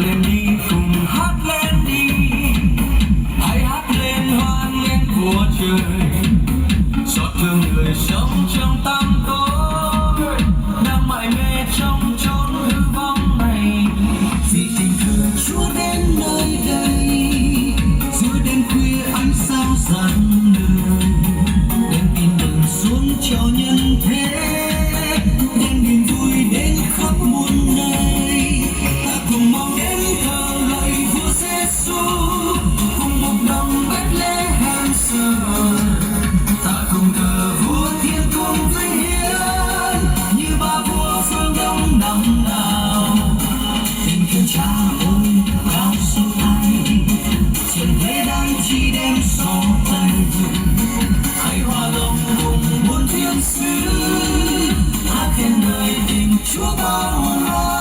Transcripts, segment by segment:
lên đi cùng hát lên đi, hãy hát lên hoan nghênh của trời, xót thương người sống trong tăm tối đang mải mê trong chốn hư vong này. Vì tình thương Chúa đến nơi đây, giữa đêm khuya ánh sao rạng ngời, đem tin mừng xuống cho nhân thế, đem niềm vui đến khắp muôn nơi. Ta cùng mong đến thờ lạy Vua Giêsu, cùng một đồng Bethlehem xưa. Ta cùng thờ Vua Thiên Cung vinh hiển, như ba vua phương Đông năm nào. Tình thương Cha ơi cao số thay, trần thế đang chi đem so tay. Hãy hòa lòng cùng muôn thiên sứ, hát khen ngợi tình Chúa bao la.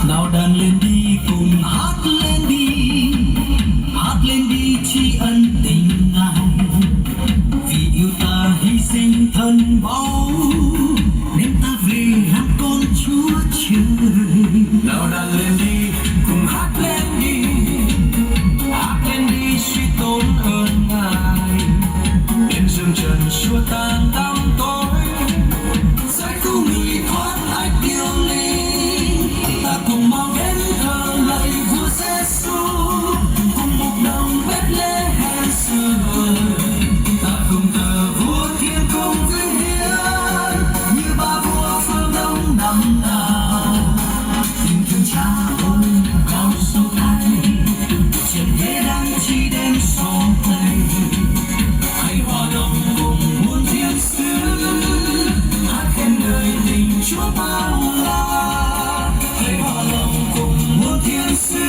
Nào đàn lên đi cùng hát lên đi tri ân tình Ngài, vì yêu ta hy sinh thân báu, nên ta về làm con Chúa trời. Nào đàn lên đi cùng hát lên đi suy tôn ơn Ngài, đến dương trần xua tan tăm tối, Giải cứu người thoát ách yêu linh. Ta cùng mau đến thờ lạy Vua Giêsu, cùng một đồng Bethlehem xưa. Ta cùng thờ Vua Thiên Cung vinh hiển, như ba vua phương Đông năm nào. Tình thương Cha ơi cao số thay, trần thế đang chi đem so tay. Hãy hòa đồng cùng muôn thiên sứ, hát khen ngợi tình Chúa bao la. Hãy hòa lòng cùng muôn thiên sứ,